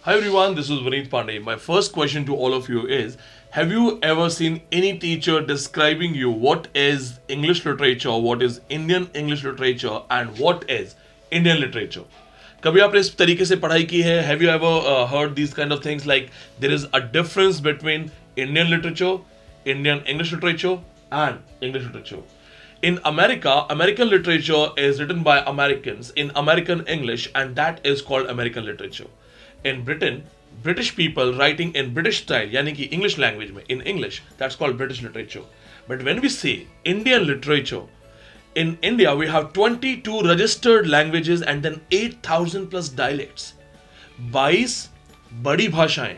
Hi everyone, this is Vineet Pandey. My first question to all of you is, have you ever seen any teacher describing you what is English literature, what is Indian English literature and what is Indian literature? कभी आपने इस तरीके से पढ़ाई की है? Have you ever heard these kind of things like there is a difference between Indian literature, Indian English literature and English literature? In America, American literature is written by Americans in American English and that is called American literature. In Britain, British people writing in British style, यानी कि English language में, in English, that's called British literature. But when we say Indian literature, in India we have 22 registered languages and then 8,000 plus dialects. 22 बड़ी भाषाएं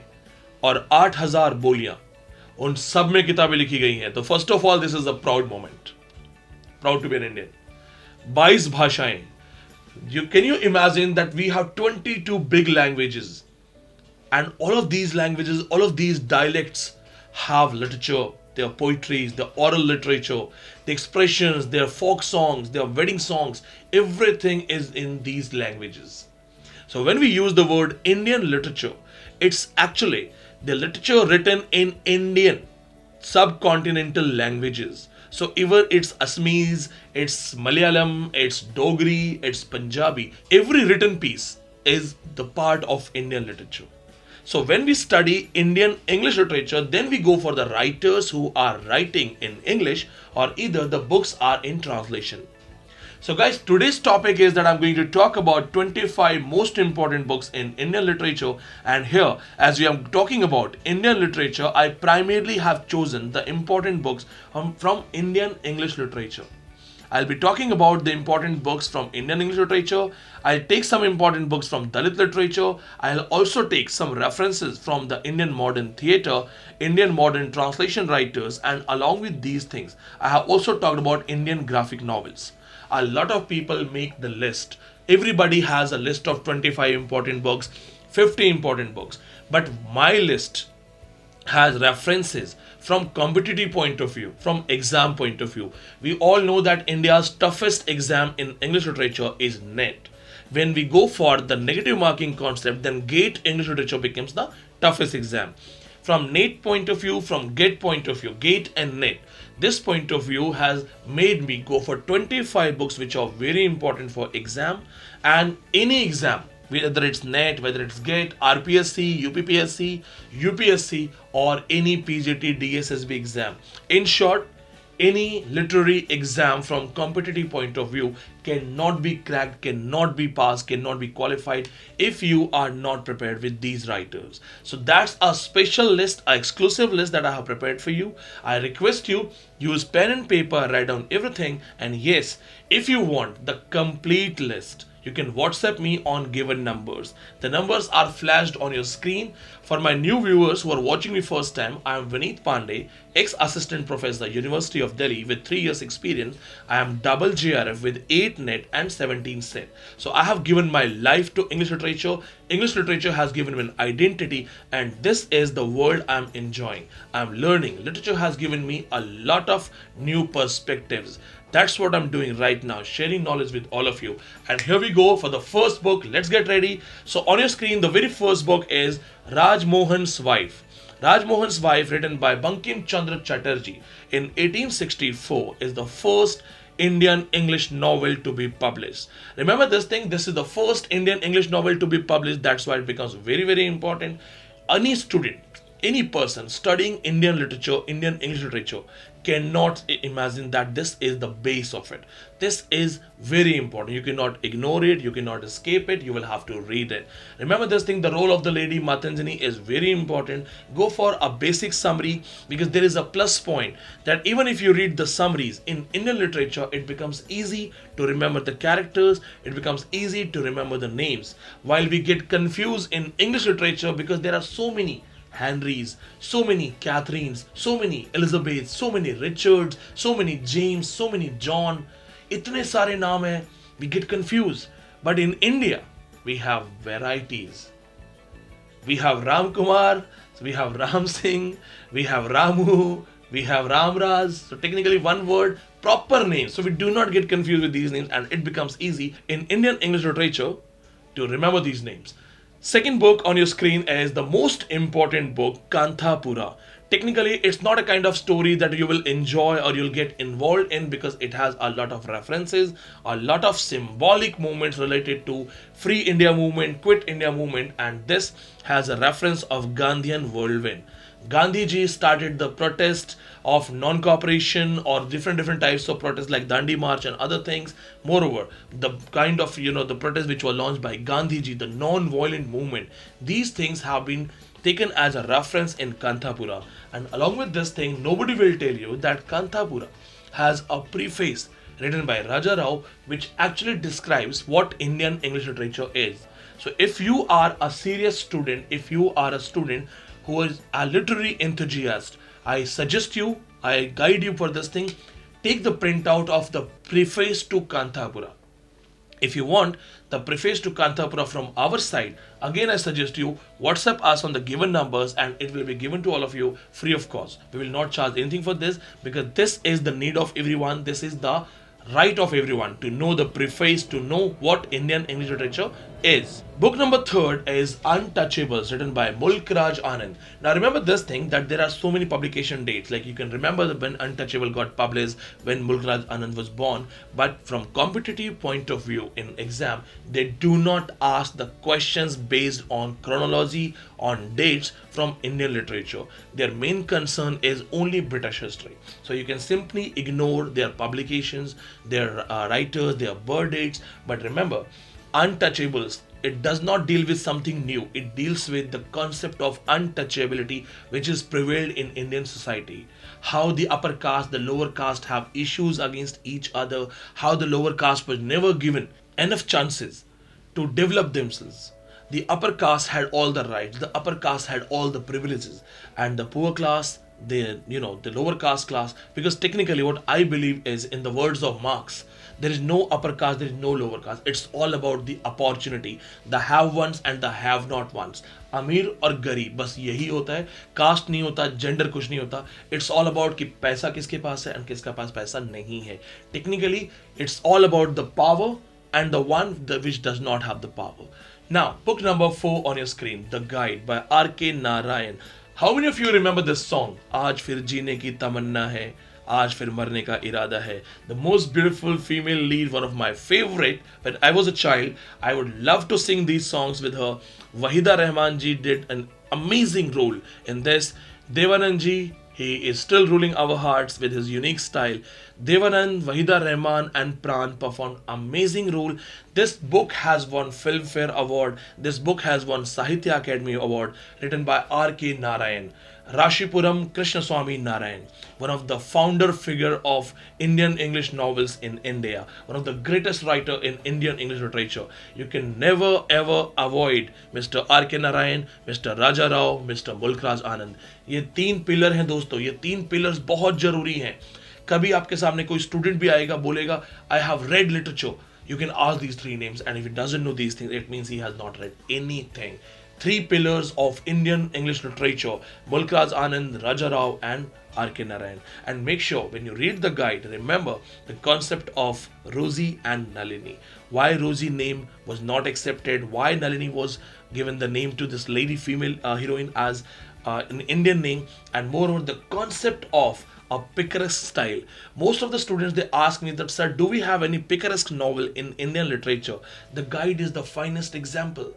और 8,000 बोलियां उन सब में किताबें लिखी गई हैं. तो first of all, this is a proud moment. Proud to be an Indian. 22 भाषाएं. Can you imagine that we have 22 big languages and all of these languages, all of these dialects have literature, their poetries, their oral literature, the expressions, their folk songs, their wedding songs, everything is in these languages. So when we use the word Indian literature, it's actually the literature written in Indian subcontinental languages. So either it's Assamese, it's Malayalam, it's Dogri, it's Punjabi. Every written piece is the part of Indian literature. So when we study Indian English literature, then we go for the writers who are writing in English or either the books are in translation. So guys, today's topic is that I'm going to talk about 25 most important books in Indian literature, and here as we are talking about Indian literature, I primarily have chosen the important books from Indian English literature. I'll be talking about the important books from Indian English literature. I'll take some important books from Dalit literature. I'll also take some references from the Indian modern theatre, Indian modern translation writers, and along with these things, I have also talked about Indian graphic novels. A lot of people make the list. Everybody has a list of 25 important books, 50 important books. But my list has references from competitive point of view, from exam point of view. We all know that India's toughest exam in English literature is NET. When we go for the negative marking concept, then GATE English literature becomes the toughest exam. From NET point of view, from GATE point of view, GATE and NET, this point of view has made me go for 25 books which are very important for exam and any exam, whether it's NET, whether it's GATE, RPSC, UPPSC, UPSC or any PGT, DSSB exam. In short, any literary exam from competitive point of view cannot be cracked, cannot be passed, cannot be qualified if you are not prepared with these writers. So that's a special list, an exclusive list that I have prepared for you. I request you use pen and paper, write down everything, and yes, if you want the complete list, you can WhatsApp me on given numbers. The numbers are flashed on your screen. For my new viewers who are watching me first time, I am Vineet Pandey, ex-assistant professor, University of Delhi with 3 years experience. I am double JRF with 8 NET and 17 SET. So I have given my life to English literature. English literature has given me an identity and this is the world I am enjoying. I am learning. Literature has given me a lot of new perspectives. That's what I'm doing right now, sharing knowledge with all of you. And here we go for the first book. Let's get ready. So on your screen, the very first book is Raj Mohans Wife. Raj Mohans Wife, written by Bankim Chandra Chatterjee in 1864, is the first Indian English novel to be published. Remember this thing, this is the first Indian English novel to be published. That's why it becomes very, very important. Any student, any person studying Indian literature, Indian English literature cannot imagine that this is the base of it. This is very important. You cannot ignore it. You cannot escape it. You will have to read it. Remember this thing, the role of the lady Matanjani is very important. Go for a basic summary because there is a plus point that even if you read the summaries in Indian literature, it becomes easy to remember the characters. It becomes easy to remember the names. While we get confused in English literature because there are so many Henrys, so many Catherines, so many Elizabeths, so many Richards, so many James, so many John. Itne sare naam hai, we get confused. But in India, we have varieties. We have Ram Kumar, we have Ram Singh, we have Ramu, we have Ramraj. So technically one word, proper name. So we do not get confused with these names and it becomes easy in Indian English literature to remember these names. Second book on your screen is the most important book, Kantapura. Technically, it's not a kind of story that you will enjoy or you'll get involved in because it has a lot of references, a lot of symbolic moments related to Free India movement, Quit India movement, and this has a reference of Gandhian whirlwind. Gandhiji started the protest of non-cooperation or different types of protests like Dandi March and other things. Moreover, the kind of the protests which were launched by Gandhiji, the non-violent movement, these things have been taken as a reference in Kantapura. And along with this thing, nobody will tell you that Kantapura has a preface written by Raja Rao which actually describes what Indian English literature is. So if you are a serious student, if you are a student who is a literary enthusiast, I suggest you, I guide you for this thing, take the printout of the preface to Kantapura. If you want the preface to Kantapura from our side, again I suggest you WhatsApp us on the given numbers and it will be given to all of you free of cost. We will not charge anything for this because this is the need of everyone. This is the right of everyone to know the preface, to know what Indian English literature is. Book number third is Untouchables, written by Mulk Raj Anand. Now remember this thing that there are so many publication dates. Like you can remember when Untouchable got published, when Mulk Raj Anand was born. But from competitive point of view in exam, they do not ask the questions based on chronology, on dates from Indian literature. Their main concern is only British history. So you can simply ignore their publications, their writers, their birth dates. But remember, Untouchables, it does not deal with something new. It deals with the concept of untouchability which is prevailed in Indian society. How the upper caste, the lower caste have issues against each other. How the lower caste was never given enough chances to develop themselves. The upper caste had all the rights. The upper caste had all the privileges, and the poor class, the lower caste class. Because technically, what I believe is, in the words of Marx, there is no upper caste, there is no lower caste. It's all about the opportunity, the have ones and the have not ones. अमीर और गरीब बस यही होता है. Cast नहीं होता, gender कुछ नहीं होता. इट्स ऑल अबाउट कि पैसा किसके पास है एंड किसके पास पैसा नहीं है. Technically it's all about the power and the one which does not have the power. Now, book number 4 on your screen, The Guide by R.K. Narayan. How many of you remember this song? आज फिर जीने की तमन्ना है, आज फिर मरने का इरादा है. The most beautiful female lead, one of my favorite. When I was a child, I would love to sing these songs with her. Wahida Rahman ji did an amazing role in this. Devanand ji, he is still ruling our hearts with his unique style. Devanand, Wahida Rahman and Pran performed amazing role. This book has won Filmfare Award. This book has won Sahitya Academy Award, written by R.K. Narayan. Rashipuram Krishnaswamy Narayan, one of the founder figure of Indian English novels in India, one of the greatest writer in Indian English literature. You can never ever avoid Mr. R.K. Narayan, Mr. Raja Rao, Mr. Mulk Raj Anand. ये तीन pillar हैं दोस्तों, ये तीन pillars बहुत जरूरी हैं. कभी आपके सामने कोई स्टूडेंट भी आएगा बोलेगा I have read literature, you can ask these three names, and if he doesn't know these things, it means he has not read anything. Three pillars of Indian English literature: Mulk Raj Anand, Raja Rao and R.K. Narayan. And make sure when you read the guide, remember the concept of Rosie and Nalini. Why Rosie name was not accepted, why Nalini was given the name to this lady female heroine as an Indian name, and moreover the concept of a picaresque style. Most of the students, they ask me that, sir, do we have any picaresque novel in Indian literature? The guide is the finest example.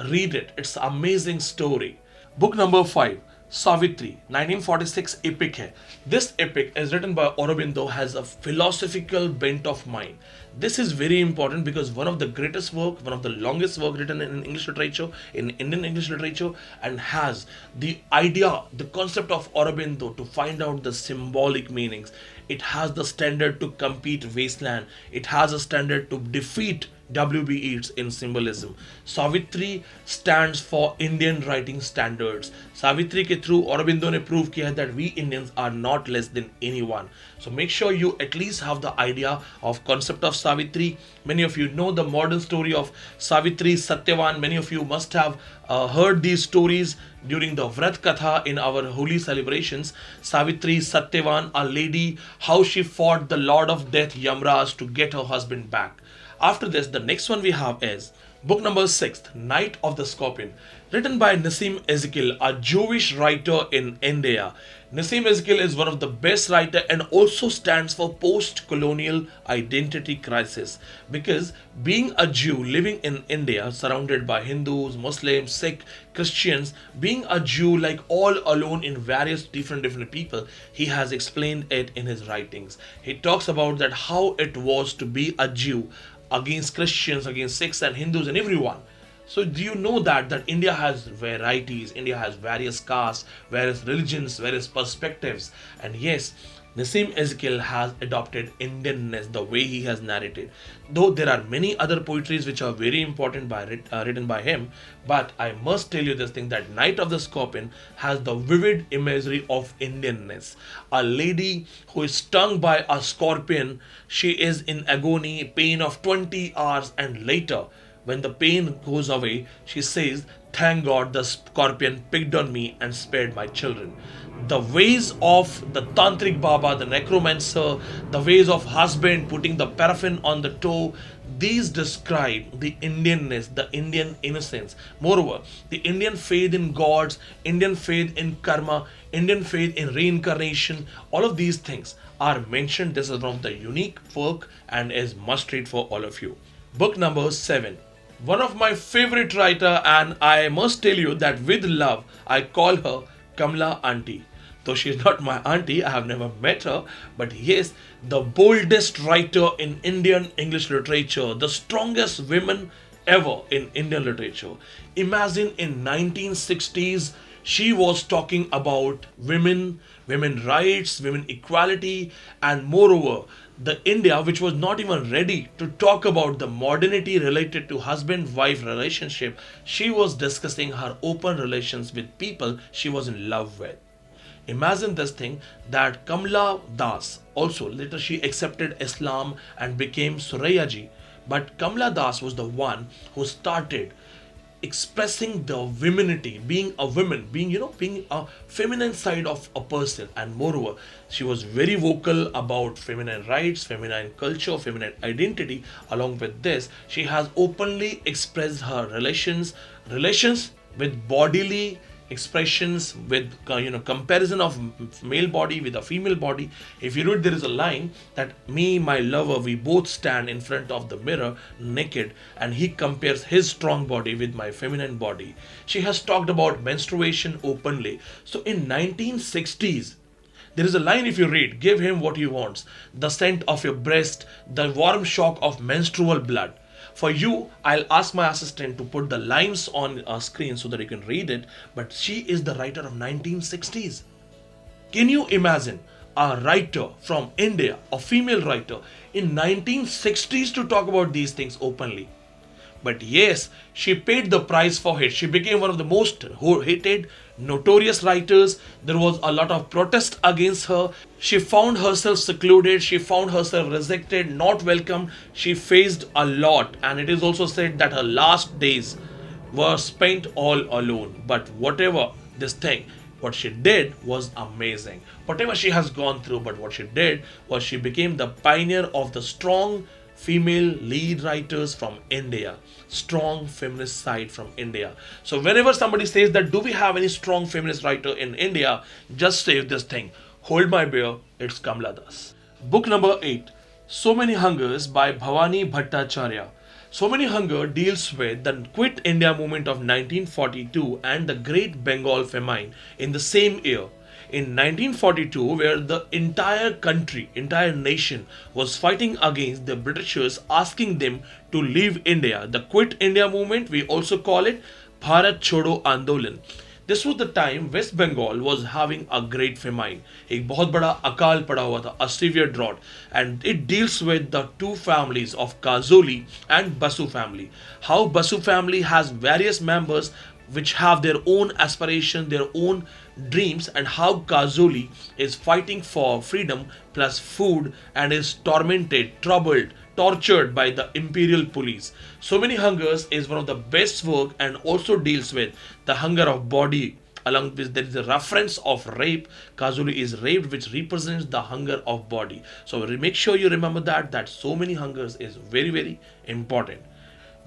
Read it, it's an amazing story. Book number 5, Savitri, 1946 epic hai. This epic is written by Aurobindo, has a philosophical bent of mind. This is very important because one of the greatest work, one of the longest work written in English literature, in Indian English literature, and has the idea, the concept of Aurobindo to find out the symbolic meanings. It has the standard to compete Wasteland. It has a standard to defeat WB Yeats in symbolism. Savitri stands for Indian writing standards. Savitri के through Aurobindo ने prove किया है that we Indians are not less than anyone. So make sure you at least have the idea of concept of Savitri. Many of you know the modern story of Savitri, Satyavan. Many of you must have heard these stories during the Vrat Katha in our holy celebrations. Savitri, Satyavan, a lady, how she fought the Lord of Death, Yamraj, to get her husband back. After this, the next one we have is Book number 6, Night of the Scorpion, written by Nassim Ezekiel, a Jewish writer in India. Nassim Ezekiel is one of the best writer and also stands for post-colonial identity crisis, because being a Jew living in India surrounded by Hindus, Muslims, Sikh, Christians, being a Jew like all alone in various different people, he has explained it in his writings. He talks about that how it was to be a Jew against Christians, against Sikhs and Hindus and everyone. So do you know that India has varieties, India has various castes, various religions, various perspectives, and yes, Nassim Ezekiel has adopted Indianness the way he has narrated. Though there are many other poetries which are very important written by him, but I must tell you this thing that Night of the Scorpion has the vivid imagery of Indianness. A lady who is stung by a scorpion, she is in agony, pain of 20 hours, and later when the pain goes away, she says, "Thank God the scorpion picked on me and spared my children." The ways of the Tantric Baba, the necromancer, the ways of husband putting the paraffin on the toe, these describe the Indianness, the Indian innocence. Moreover, the Indian faith in gods, Indian faith in karma, Indian faith in reincarnation, all of these things are mentioned. This is one of the unique work and is must read for all of you. Book number 7. One of my favorite writer, and I must tell you that with love I call her Kamla auntie. Though she is not my auntie, I have never met her, but yes, the boldest writer in Indian English literature, the strongest woman ever in Indian literature. Imagine in 1960s she was talking about women, women rights, women equality, and moreover the India which was not even ready to talk about the modernity related to husband wife relationship, she was discussing her open relations with people she was in love with. Imagine this thing that Kamla Das also later she accepted Islam and became Surayaji, but Kamla Das was the one who started expressing the femininity, being a woman, being a feminine side of a person, and moreover, she was very vocal about feminine rights, feminine culture, feminine identity. Along with this, she has openly expressed her relations with bodily expressions, with comparison of male body with a female body. If you read, there is a line that me my lover we both stand in front of the mirror naked, and he compares his strong body with my feminine body. She has talked about menstruation openly. So in 1960s, there is a line, if you read, "Give him what he wants, the scent of your breast, the warm shock of menstrual blood." For you, I'll ask my assistant to put the lines on a screen so that you can read it. But she is the writer of 1960s. Can you imagine a writer from India, a female writer in 1960s to talk about these things openly? But yes, she paid the price for it. She became one of the most hated, notorious writers. There was a lot of protest against her. She found herself secluded. She found herself rejected, not welcomed. She faced a lot. And it is also said that her last days were spent all alone. But whatever this thing, what she did was amazing. Whatever she has gone through, but what she did was she became the pioneer of the strong female lead writers from India, strong feminist side from India. So whenever somebody says that do we have any strong feminist writer in India, just say this thing, hold my beer, it's Kamla Das. Book number 8, So Many Hungers by Bhavani Bhattacharya. So Many Hunger deals with the Quit India movement of 1942 and the Great Bengal Famine in the same year. In 1942, where the entire country, entire nation was fighting against the Britishers, asking them to leave India. The Quit India movement, we also call it Bharat Chodo Andolan. This was the time West Bengal was having a great famine. एक बहुत बड़ा अकाल पड़ा हुआ था, a severe drought, and it deals with the two families of Kazoli and Basu family. How Basu family has various members which have their own aspirations, their own dreams, and how Kazoli is fighting for freedom plus food and is tormented, troubled, tortured by the imperial police. So Many Hungers is one of the best work and also deals with the hunger of body. Along with there is a reference of rape. Kazuli is raped, which represents the hunger of body. So make sure you remember that So Many Hungers is very important.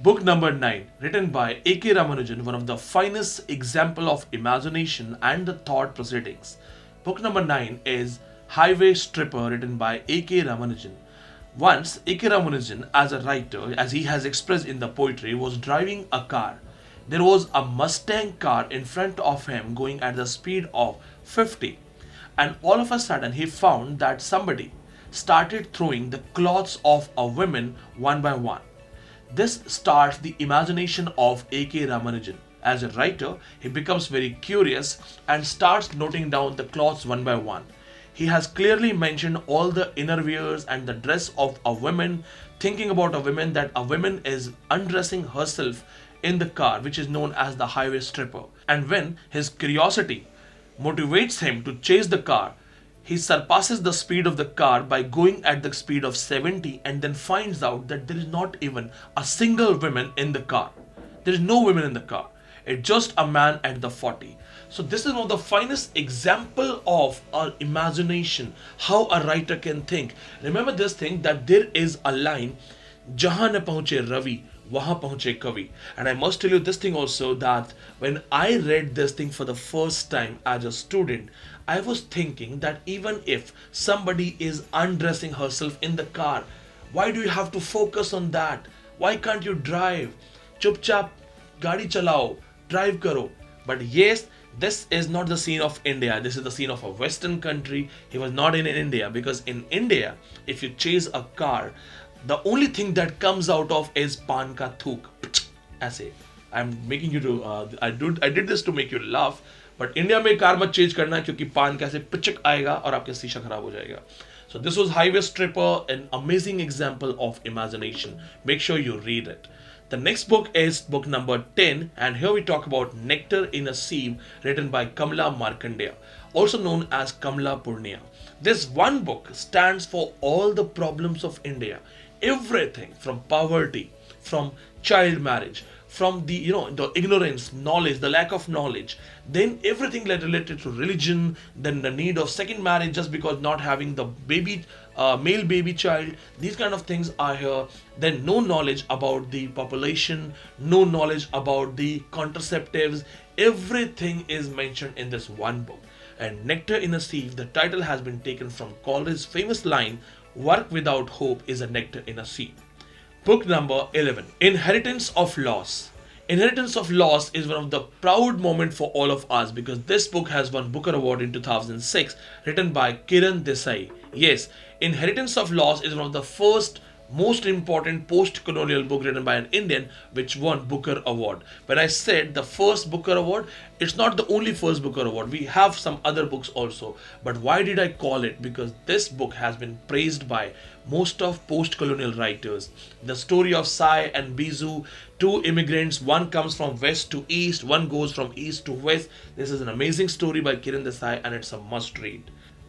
Book number 9, written by A.K. Ramanujan, one of the finest example of imagination and the thought proceedings. Book number 9 is Highway Stripper, written by A.K. Ramanujan. Once, A.K. Ramanujan, as a writer, as he has expressed in the poetry, was driving a car. There was a Mustang car in front of him going at the speed of 50. And all of a sudden, he found that somebody started throwing the clothes of a woman one by one. This starts the imagination of A.K. Ramanujan. As a writer, he becomes very curious and starts noting down the clothes one by one. He has clearly mentioned all the innerwears and the dress of a woman, thinking about a woman that a woman is undressing herself in the car, which is known as the highway stripper. And when his curiosity motivates him to chase the car, he surpasses the speed of the car by going at the speed of 70 and then finds out that there is not even a single woman in the car. There is no women in the car. It's just a man at the 40. So this is one of the finest example of our imagination, how a writer can think. Remember this thing that there is a line, Jahan na pahunche Ravi, wahan pahunche Kavi. And I must tell you this thing also, that when I read this thing for the first time as a student, I was thinking that even if somebody is undressing herself in the car, why do you have to focus on that? Why can't you drive? Chupchap, gaadi chalao, drive karo. But yes, this is not the scene of India. This is the scene of a Western country. He was not in India, because in India, if you chase a car, the only thing that comes out of is pan ka thuk. Aise. I'm making you to. I did this to make you laugh. But India में car मत change करना है, क्योंकि पान कैसे पिचक आएगा और आपका शीशा खराब हो जाएगा. So this was Highway Stripper, an amazing example of imagination. Make sure you read it. The next book is book number 10, and here we talk about Nectar in a Sieve, written by Kamla Markandeya, also known as Kamla Purnia. This one book stands for all the problems of India. Everything from poverty, from child marriage, from the the ignorance, knowledge, the lack of knowledge, then everything related to religion, then the need of second marriage just because not having the baby, male baby child, these kind of things are here. Then no knowledge about the population, no knowledge about the contraceptives, everything is mentioned in this one book. And Nectar in a Sieve, the title has been taken from Coleridge's famous line, "Work without hope is a nectar in a sieve." Book number 11, Inheritance of Loss. Inheritance of Loss is one of the proud moment for all of us, because this book has won Booker Award in 2006, written by Kiran Desai. Yes, Inheritance of Loss is one of the first most important post-colonial book written by an Indian which won Booker Award. When I said the first Booker Award, it's not the only first Booker Award. We have some other books also. But why did I call it? Because this book has been praised by most of post-colonial writers. The story of Sai and Bizu, two immigrants, one comes from west to east, one goes from east to west. This is an amazing story by Kiran Desai, and it's a must read.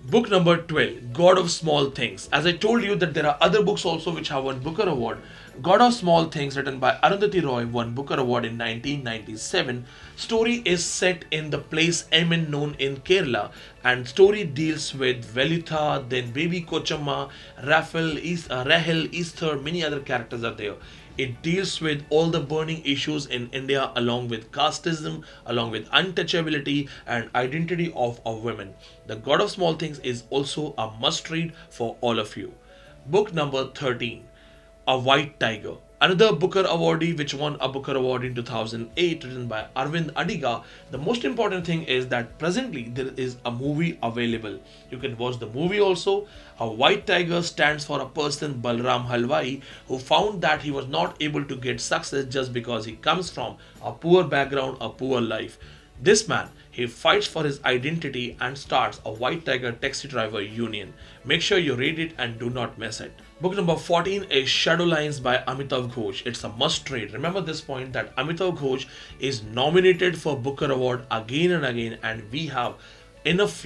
Book number 12, God of Small Things. As I told you that there are other books also which have won Booker Award. God of Small Things, written by Arundhati Roy, won Booker Award in 1997. Story is set in the place Emin, known in Kerala, and story deals with Velitha, then baby Kochamma, Rahel, Easter, many other characters are there. It deals with all the burning issues in India, along with casteism, along with untouchability and identity of a woman. The God of Small Things is also a must read for all of you. Book number 13, A White Tiger. Another Booker awardee which won a Booker Award in 2008, written by Arvind Adiga. The most important thing is that presently there is a movie available. You can watch the movie also. A White Tiger stands for a person, Balram Halwai, who found that he was not able to get success just because he comes from a poor background, a poor life. This man, he fights for his identity and starts a White Tiger taxi driver union. Make sure you read it and do not miss it. Book number 14 is Shadow Lines by Amitav Ghosh. It's a must read. Remember this point that Amitav Ghosh is nominated for Booker Award again and again, and we have enough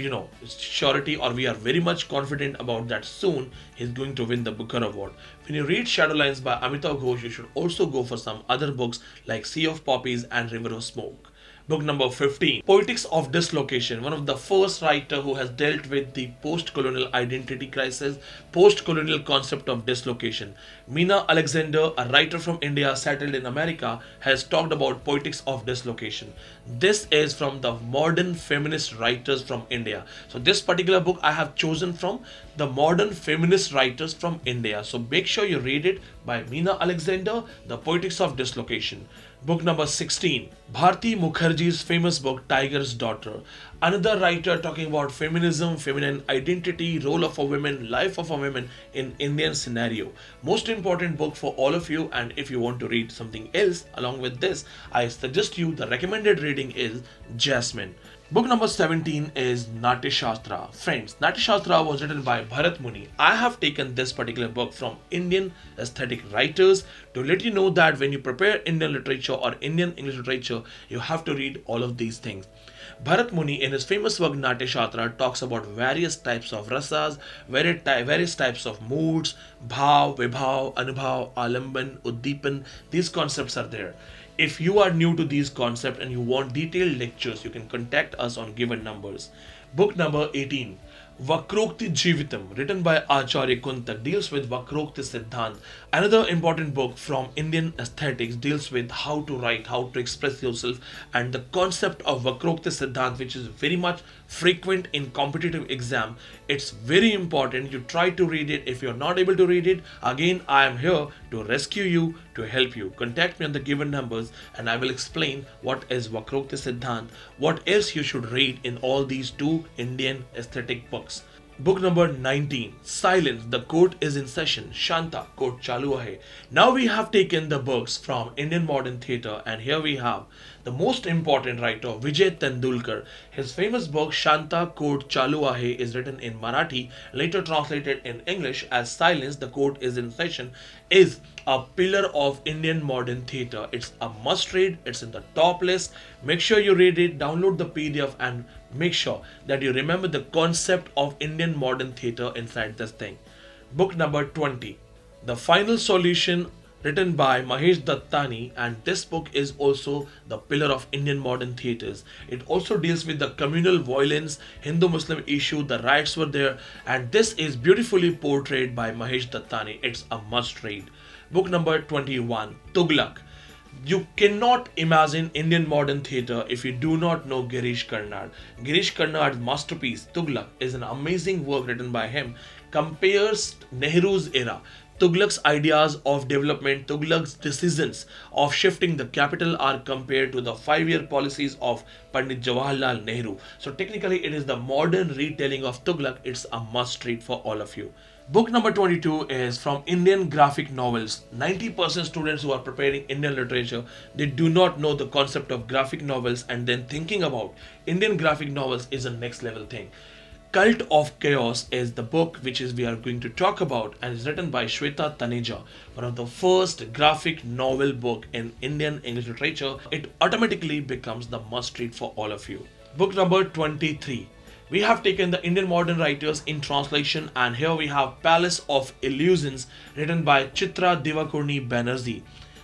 surety, or we are very much confident about that soon he's going to win the Booker Award. When you read Shadow Lines by Amitav Ghosh, you should also go for some other books like Sea of Poppies and River of Smoke. Book number 15, Poetics of Dislocation, one of the first writer who has dealt with the post-colonial identity crisis, post-colonial concept of dislocation. Meena Alexander, a writer from India settled in America, has talked about Poetics of Dislocation. This is from the modern feminist writers from India. So this particular book I have chosen from the modern feminist writers from India. So make sure you read it by Meena Alexander, The Poetics of Dislocation. Book number 16, Bharti Mukherjee's famous book Tiger's Daughter. Another writer talking about feminism, feminine identity, role of a woman, life of a woman in Indian scenario. Most important book for all of you, and if you want to read something else along with this, I suggest you the recommended reading is Jasmine. Book number 17 is Natya Shastra. Friends, Natya Shastra was written by Bharat Muni. I have taken this particular book from Indian aesthetic writers to let you know that when you prepare Indian literature or Indian English literature, you have to read all of these things. Bharat Muni in his famous work Natya Shastra talks about various types of rasas, various types of moods, bhav, vibhav, anubhav, alamban, uddipan. These concepts are there. If you are new to these concepts and you want detailed lectures, you can contact us on given numbers. Book number 18, Vakrukti Jivitam, written by Acharya Kunta, deals with Vakrukti Siddhant. Another important book from Indian aesthetics deals with how to write, how to express yourself, and the concept of Vakrukti Siddhant, which is very much frequent in competitive exam. It's very important you try to read it. If you're not able to read it, again I am here to rescue you, to help you. Contact me on the given numbers and I will explain what is Vakrukti Siddhant, what else you should read in all these two Indian aesthetic books. Book number 19, Silence, the court is in session. Shanta, court chalu hai. Now we have taken the books from Indian modern theatre, and here we have the most important writer, Vijay Tendulkar. His famous book Shanta, court chalu hai is written in Marathi, later translated in English as Silence, the court is in session, is a pillar of Indian modern theatre. It's a must read, it's in the top list. Make sure you read it, download the PDF, and make sure that you remember the concept of Indian modern theatre inside this thing. Book number 20, The Final Solution, written by Mahesh Dattani, and this book is also the pillar of Indian modern theatres. It also deals with the communal violence, Hindu-Muslim issue, the riots were there, and this is beautifully portrayed by Mahesh Dattani. It's a must read. Book number 21, Tughlaq. You cannot imagine Indian modern theatre if you do not know Girish Karnad. Girish Karnad's masterpiece Tughlaq is an amazing work written by him. Compares Nehru's era, Tughlaq's ideas of development, Tughlaq's decisions of shifting the capital are compared to the 5-year policies of Pandit Jawaharlal Nehru. So technically it is the modern retelling of Tughlaq. It's a must read for all of you. Book number 22 is from Indian graphic novels. 90% students who are preparing Indian literature, they do not know the concept of graphic novels, and then thinking about Indian graphic novels is a next level thing. Cult of Chaos is the book which is we are going to talk about, and is written by Shweta Taneja, one of the first graphic novel book in Indian English literature. It automatically becomes the must read for all of you. Book number 23. We have taken the Indian modern writers in translation, and here we have Palace of Illusions, written by Chitra Divakurni Banerjee.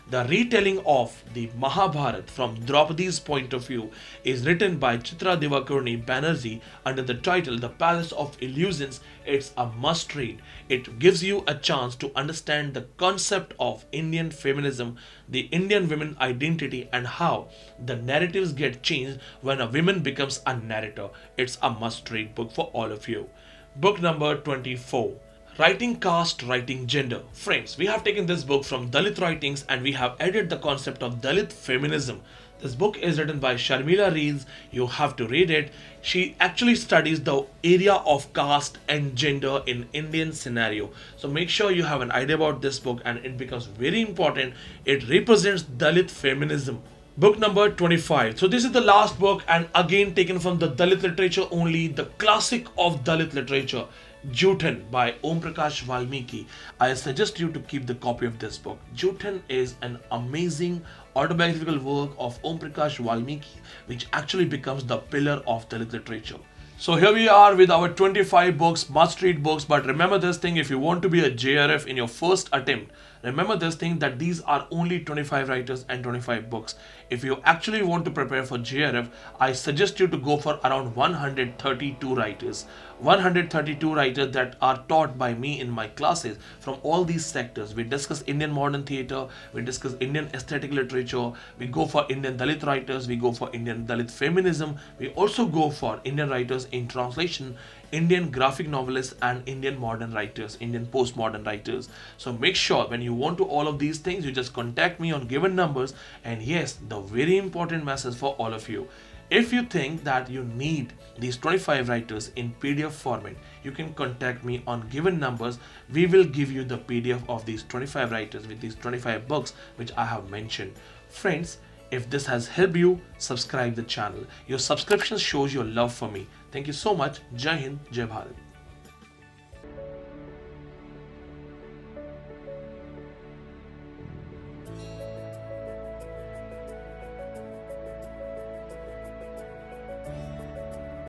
The retelling of the Mahabharata from Draupadi's point of view is written by Chitra Divakurni Banerjee under the title The Palace of Illusions. It's a must read. It gives you a chance to understand the concept of Indian feminism, the Indian women identity, and how the narratives get changed when a woman becomes a narrator. It's a must read book for all of you. Book number 24. Writing Caste, Writing Gender. Friends, we have taken this book from Dalit writings and we have added the concept of Dalit Feminism. This book is written by Sharmila Reels. You have to read it. She actually studies the area of caste and gender in Indian scenario. So make sure you have an idea about this book, and it becomes very important. It represents Dalit feminism. Book number 25. So this is the last book, and again taken from the Dalit literature only, the classic of Dalit literature, Juthan by Om Prakash Valmiki. I suggest you to keep the copy of this book. Juthan is an amazing autobiographical work of Om Prakash Valmiki, which actually becomes the pillar of Dalit literature. So here we are with our 25 books, must read books. But remember this thing, if you want to be a JRF in your first attempt, Remember this thing, that these are only 25 writers and 25 books. If you actually want to prepare for JRF, I suggest you to go for around 132 writers. 132 writers that are taught by me in my classes from all these sectors. We discuss Indian modern theatre, we discuss Indian aesthetic literature, we go for Indian Dalit writers, we go for Indian Dalit feminism, we also go for Indian writers in translation, Indian graphic novelists, and Indian modern writers, Indian postmodern writers. So make sure when you want to all of these things, you just contact me on given numbers. And yes, the very important message for all of you. If you think that you need these 25 writers in PDF format, you can contact me on given numbers. We will give you the PDF of these 25 writers with these 25 books which I have mentioned. Friends, if this has helped you, subscribe the channel. Your subscription shows your love for me. Thank you so much. Jai Hind, Jai Bharat.